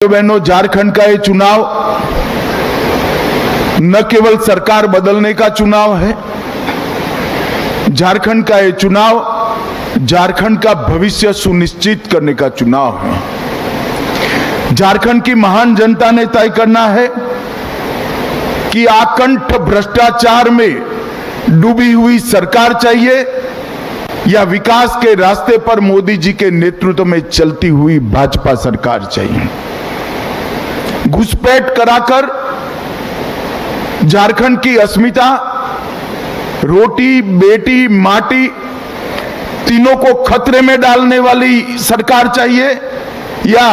बहनों, झारखंड का ये चुनाव न केवल सरकार बदलने का चुनाव है, झारखंड का ये चुनाव झारखंड का भविष्य सुनिश्चित करने का चुनाव है। झारखंड की महान जनता ने तय करना है कि आकंठ भ्रष्टाचार में डूबी हुई सरकार चाहिए या विकास के रास्ते पर मोदी जी के नेतृत्व में चलती हुई भाजपा सरकार चाहिए। घुसपैठ कराकर झारखंड की अस्मिता, रोटी बेटी माटी तीनों को खतरे में डालने वाली सरकार चाहिए या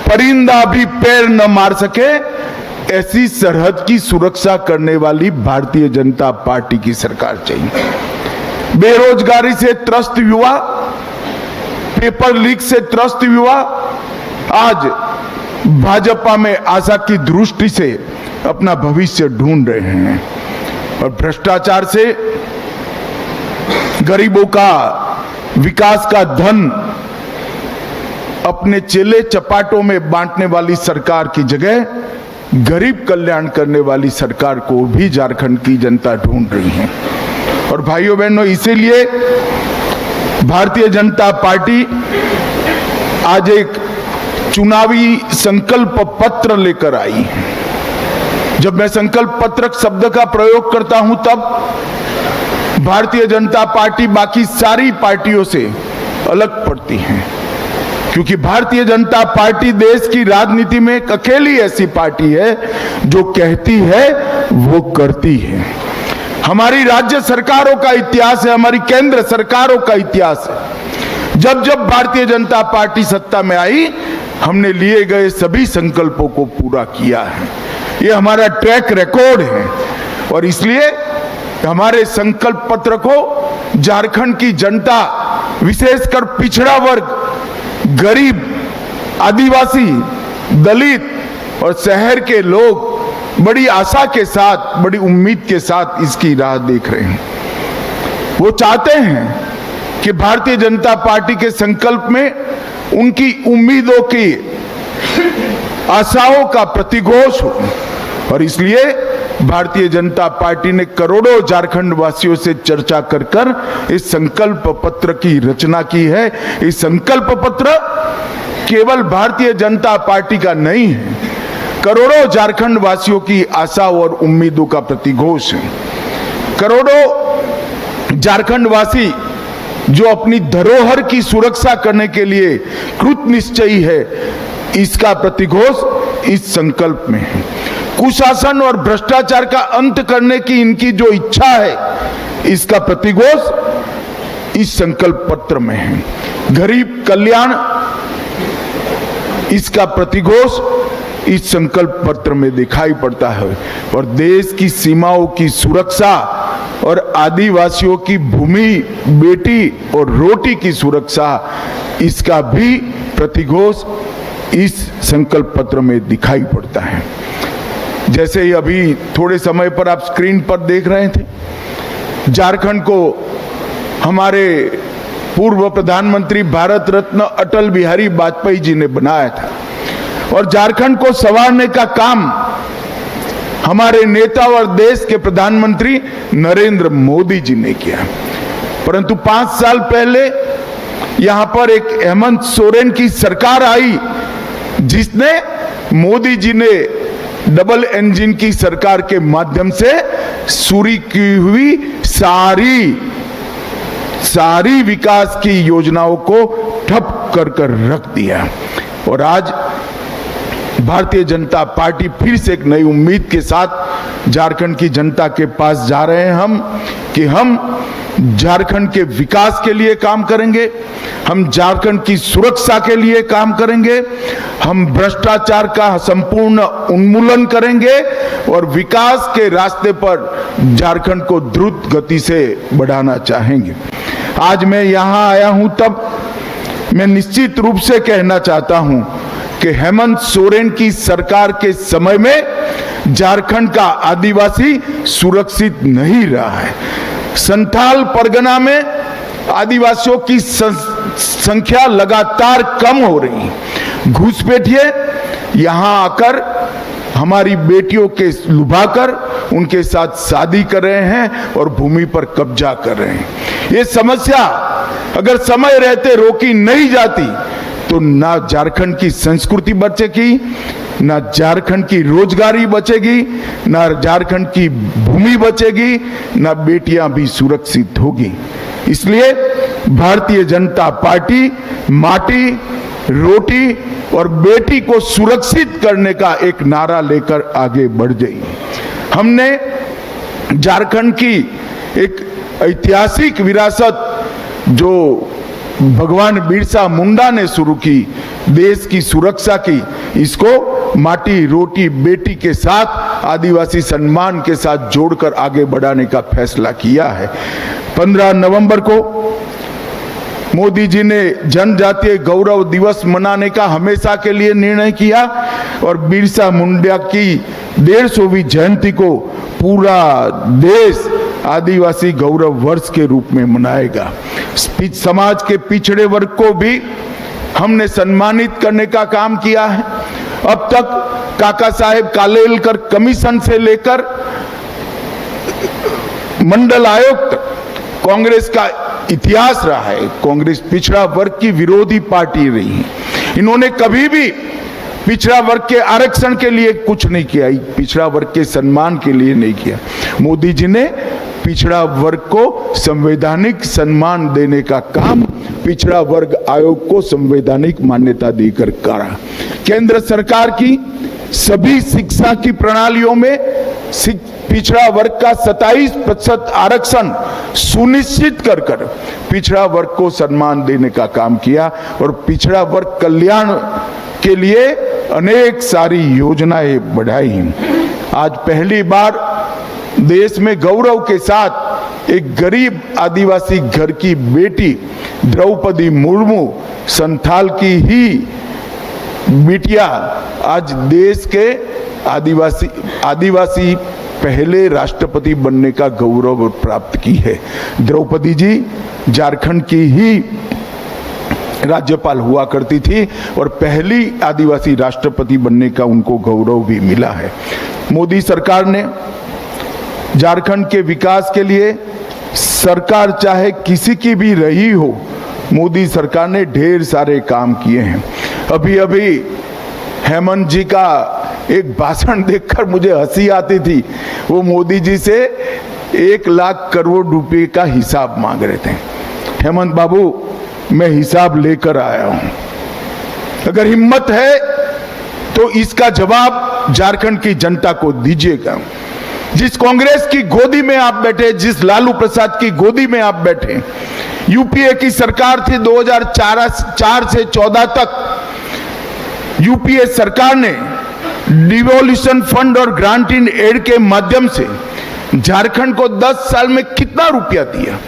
परिंदा भी पैर न मार सके ऐसी सरहद की सुरक्षा करने वाली भारतीय जनता पार्टी की सरकार चाहिए। बेरोजगारी से त्रस्त युवा, पेपर लीक से त्रस्त युवा आज भाजपा में आशा की दृष्टि से अपना भविष्य ढूंढ रहे हैं और भ्रष्टाचार से गरीबों का विकास का धन अपने चेले चपाटों में बांटने वाली सरकार की जगह गरीब कल्याण करने वाली सरकार को भी झारखंड की जनता ढूंढ रही है। और भाइयों बहनों, इसीलिए भारतीय जनता पार्टी आज एक चुनावी संकल्प पत्र लेकर आई। जब मैं संकल्प पत्र शब्द का प्रयोग करता हूं तब भारतीय जनता पार्टी बाकी सारी पार्टियों से अलग पड़ती है, क्योंकि भारतीय जनता पार्टी देश की राजनीति में एक अकेली ऐसी पार्टी है जो कहती है वो करती है। हमारी राज्य सरकारों का इतिहास है, हमारी केंद्र सरकारों का इतिहास है। जब जब भारतीय जनता पार्टी सत्ता में आई, हमने लिए गए सभी संकल्पों को पूरा किया है। ये हमारा ट्रैक रिकॉर्ड है और इसलिए हमारे संकल्प पत्र को झारखंड की जनता, विशेषकर पिछड़ा वर्ग, गरीब, आदिवासी, दलित और शहर के लोग बड़ी आशा के साथ, बड़ी उम्मीद के साथ इसकी राह देख रहे हैं। वो चाहते हैं कि भारतीय जनता पार्टी के संकल्प में उनकी उम्मीदों की, आशाओं का प्रतिघोष हो और इसलिए भारतीय जनता पार्टी ने करोड़ों झारखंड वासियों से चर्चा कर इस संकल्प पत्र की रचना की है। इस संकल्प पत्र केवल भारतीय जनता पार्टी का नहीं है, करोड़ों झारखंड वासियों की आशा और उम्मीदों का प्रतिघोष है। करोड़ों झारखंड वासी जो अपनी धरोहर की सुरक्षा करने के लिए कृत निश्चयी है, इसका प्रतिघोष इस संकल्प में है। कुशासन और भ्रष्टाचार का अंत करने की इनकी जो इच्छा है, इसका प्रतिघोष इस संकल्प पत्र में है। गरीब कल्याण, इसका प्रतिघोष इस संकल्प पत्र में दिखाई पड़ता है और देश की सीमाओं की सुरक्षा और आदिवासियों की भूमि, बेटी और रोटी की सुरक्षा, इसका भी प्रतिघोष इस संकल्प पत्र में दिखाई पड़ता है। जैसे ही अभी थोड़े समय पर आप स्क्रीन पर देख रहे थे, झारखंड को हमारे पूर्व प्रधानमंत्री भारत रत्न अटल बिहारी वाजपेयी जी ने बनाया था और झारखंड को संवारने का काम हमारे नेता और देश के प्रधानमंत्री नरेंद्र मोदी जी ने किया। परंतु 5 साल पहले यहां पर एक हेमंत सोरेन की सरकार आई, जिसने मोदी जी ने डबल इंजन की सरकार के माध्यम से शुरू की हुई सारी विकास की योजनाओं को ठप कर रख दिया। और आज भारतीय जनता पार्टी फिर से एक नई उम्मीद के साथ झारखंड की जनता के पास जा रहे हैं हम झारखंड के विकास के लिए काम करेंगे, हम झारखंड की सुरक्षा के लिए काम करेंगे, हम भ्रष्टाचार का संपूर्ण उन्मूलन करेंगे और विकास के रास्ते पर झारखंड को द्रुत गति से बढ़ाना चाहेंगे। आज मैं यहां आया हूं तब मैं निश्चित रूप से कहना चाहता हूं कि हेमंत सोरेन की सरकार के समय में झारखंड का आदिवासी सुरक्षित नहीं रहा है। संथाल परगना में आदिवासियों की संख्या लगातार कम हो रही है। घुसपैठिए यहां आकर हमारी बेटियों के लुभाकर उनके साथ शादी कर रहे हैं और भूमि पर कब्जा कर रहे हैं। ये समस्या अगर समय रहते रोकी नहीं जाती तो ना झारखंड की संस्कृति बचेगी, ना झारखंड की रोजगारी बचेगी, ना झारखंड की भूमि बचेगी, ना बेटियां भी सुरक्षित होगी। इसलिए भारतीय जनता पार्टी माटी, रोटी और बेटी को सुरक्षित करने का एक नारा लेकर आगे बढ़ गई। हमने झारखंड की एक ऐतिहासिक विरासत जो भगवान बिरसा मुंडा ने शुरू की, देश की सुरक्षा की, इसको माटी, रोटी, बेटी के साथ आदिवासी सम्मान के साथ जोड़कर आगे बढ़ाने का फैसला किया है। 15 नवंबर को मोदी जी ने जनजातीय गौरव दिवस मनाने का हमेशा के लिए निर्णय किया और बिरसा मुंडा की 150वीं जयंती को पूरा देश आदिवासी गौरव वर्ष के रूप में मनाएगा। समाज के पिछड़े वर्ग को भी हमने सम्मानित करने का काम किया है। अब तक काका साहेब कालेलकर कमीशन से लेकर मंडल आयुक्त कांग्रेस का इतिहास रहा है। कांग्रेस पिछड़ा वर्ग की विरोधी पार्टी रही है। इन्होंने कभी भी पिछड़ा वर्ग के आरक्षण के लिए कुछ नहीं किया, पिछड़ा वर्ग के सम्मान के लिए नहीं किया। मोदी जी ने पिछड़ा वर्ग को संवैधानिक सम्मान देने का काम पिछड़ा वर्ग आयोग को संवैधानिक मान्यता देकर करा। केंद्र सरकार की सभी शिक्षा की प्रणालियों में पिछड़ा वर्ग का 27% आरक्षण सुनिश्चित कर पिछड़ा वर्ग को सम्मान देने का काम किया और पिछड़ा वर्ग कल्याण के लिए अनेक सारी योजनाएं बढ़ाई। आज पहली बार देश में गौरव के साथ एक गरीब आदिवासी घर की बेटी द्रौपदी मुर्मू, संथाल की ही बिटिया, आज देश के आदिवासी पहले राष्ट्रपति बनने का गौरव प्राप्त की है। द्रौपदी जी झारखंड की ही राज्यपाल हुआ करती थी और पहली आदिवासी राष्ट्रपति बनने का उनको गौरव भी मिला है। मोदी सरकार ने झारखंड के विकास के लिए, सरकार चाहे किसी की भी रही हो, मोदी सरकार ने ढेर सारे काम किए हैं। अभी अभी हेमंत जी का एक भाषण देखकर मुझे हंसी आती थी। वो मोदी जी से 1 लाख करोड़ रुपए का हिसाब मांग रहे थे। हेमंत बाबू, मैं हिसाब लेकर आया हूं, अगर हिम्मत है तो इसका जवाब झारखंड की जनता को दीजिएगा। जिस कांग्रेस की गोदी में आप बैठे, जिस लालू प्रसाद की गोदी में आप बैठे, यूपीए की सरकार थी 2004 से 14 तक। यूपीए सरकार ने डिवोल्यूशन फंड और ग्रांट इन एड के माध्यम से झारखंड को 10 साल में कितना रुपया दिया?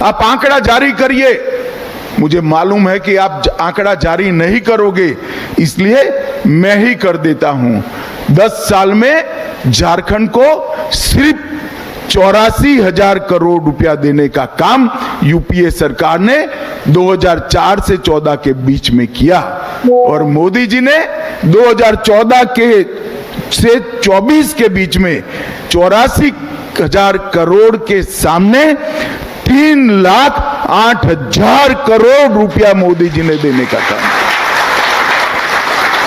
आप आंकड़ा जारी करिए। मुझे मालूम है कि आप आंकड़ा जारी नहीं करोगे, इसलिए मैं ही कर देता हूं। 10 साल में झारखंड को सिर्फ 84,000 करोड़ रुपया देने का काम यूपीए सरकार ने 2004 से 14 के बीच में किया और मोदी जी ने 2014 से 24 के बीच में 84,000 करोड़ के सामने 3,08,000 करोड़ रुपया मोदी जी ने देने का काम।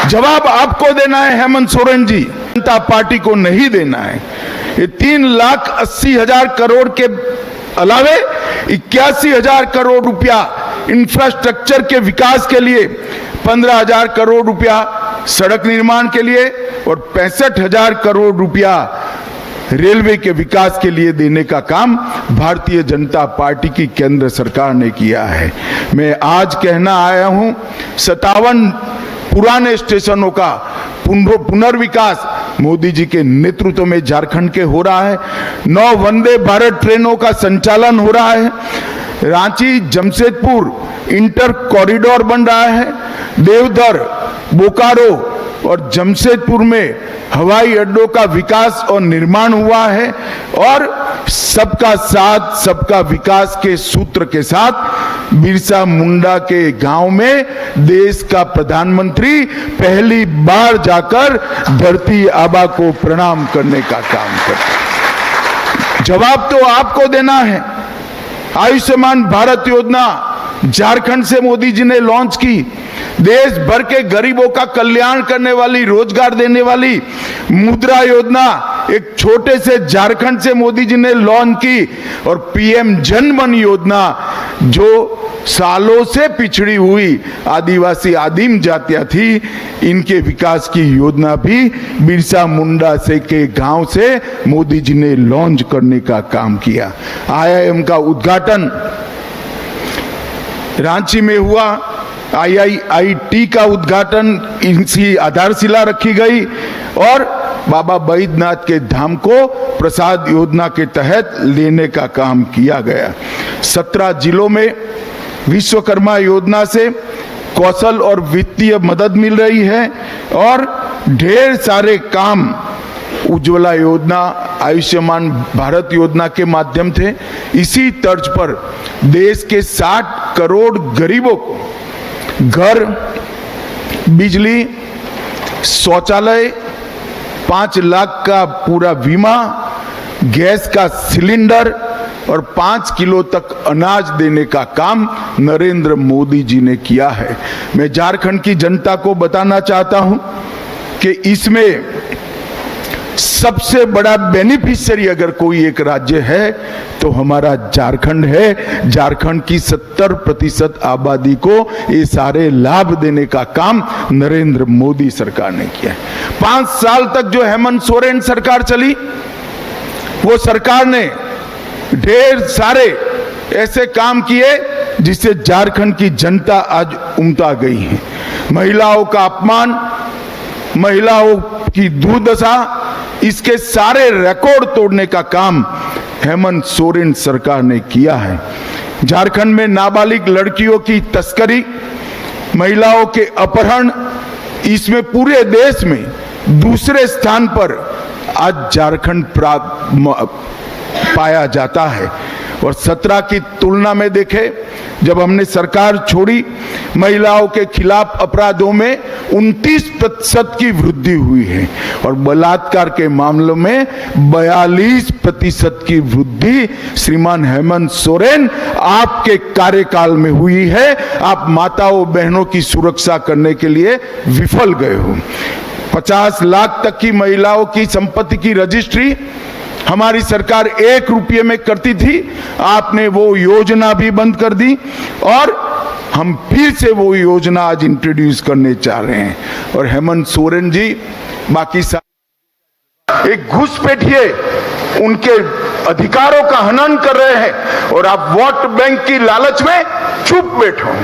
जवाब आपको देना है हेमंत सोरेन जी, जनता पार्टी को नहीं देना है। ये 3,80,000 करोड़ के अलावे 81,000 करोड़ रुपया इंफ्रास्ट्रक्चर के विकास के लिए, 15,000 करोड़ रुपया सड़क निर्माण के लिए और 65,000 करोड़ रुपया रेलवे के विकास के लिए देने का काम भारतीय जनता पार्टी की केंद्र सरकार ने किया है। मैं आज कहना आया हूं, 57 पुराने स्टेशनों का पुनर्विकास मोदी जी के नेतृत्व में झारखंड के हो रहा है। 9 वंदे भारत ट्रेनों का संचालन हो रहा है। रांची जमशेदपुर इंटर कॉरिडोर बन रहा है। देवधर, बोकारो और जमशेदपुर में हवाई अड्डों का विकास और निर्माण हुआ है और सबका साथ सबका विकास के सूत्र के साथ बिरसा मुंडा के गांव में देश का प्रधानमंत्री पहली बार जाकर धरती आबा को प्रणाम करने का काम करता। जवाब तो आपको देना है। आयुष्मान भारत योजना झारखंड से मोदी जी ने लॉन्च की, देश भर के गरीबों का कल्याण करने वाली, रोजगार देने वाली मुद्रा योजना एक छोटे से झारखंड से मोदी जी ने लॉन्च की, और पीएम जन धन योजना जो सालों से पिछड़ी हुई आदिवासी आदिम जातियां थी, इनके विकास की योजना भी बिरसा मुंडा से के गांव से मोदी जी ने लॉन्च करने का काम किया। आईआईएम का उद्घाटन रांची में हुआ, आईआईटी का उद्घाटन, इनकी आधारशिला रखी गई, और बाबा बैद्यनाथ के धाम को प्रसाद योजना के तहत लेने का काम किया गया। 17 जिलों में विश्वकर्मा योजना से कौशल और वित्तीय मदद मिल रही है, और ढेर सारे काम उज्ज्वला योजना, आयुष्मान भारत योजना के माध्यम थे। इसी तर्ज पर देश के 60 करोड़ गरीबों को घर, बिजली, शौचालय, 5 लाख का पूरा बीमा, गैस का सिलेंडर और 5 किलो तक अनाज देने का काम नरेंद्र मोदी जी ने किया है। मैं झारखंड की जनता को बताना चाहता हूं कि इसमें सबसे बड़ा बेनिफिशियरी अगर कोई एक राज्य है तो हमारा झारखंड है। झारखंड की 70% आबादी को ये सारे लाभ देने का काम नरेंद्र मोदी सरकार ने किया है। 5 साल तक जो हेमंत सोरेन सरकार चली, वो सरकार ने ढेर सारे ऐसे काम किए जिससे झारखंड की जनता आज उमटा गई है। महिलाओं का अपमान, महिलाओं की दुर्दशा, इसके सारे रिकॉर्ड तोड़ने का काम हेमंत सोरेन सरकार ने किया है। झारखंड में नाबालिग लड़कियों की तस्करी, महिलाओं के अपहरण, इसमें पूरे देश में दूसरे स्थान पर आज झारखंड पाया जाता है। और 17 की तुलना में देखें, जब हमने सरकार छोड़ी, महिलाओं के खिलाफ अपराधों में 29% की वृद्धि हुई है, और बलात्कार के मामलों में 42% की वृद्धि श्रीमान हेमंत सोरेन आपके कार्यकाल में हुई है। आप माताओं बहनों की सुरक्षा करने के लिए विफल गए हो। 50 लाख तक की महिलाओं की संपत्ति की रजिस्ट्री हमारी सरकार 1 रुपये में करती थी, आपने वो योजना भी बंद कर दी, और हम फिर से वो योजना आज इंट्रोड्यूस करने चाह रहे हैं। और हेमंत सोरेन जी बाकी एक घुसपैठिए उनके अधिकारों का हनन कर रहे हैं, और आप वोट बैंक की लालच में चुप बैठो।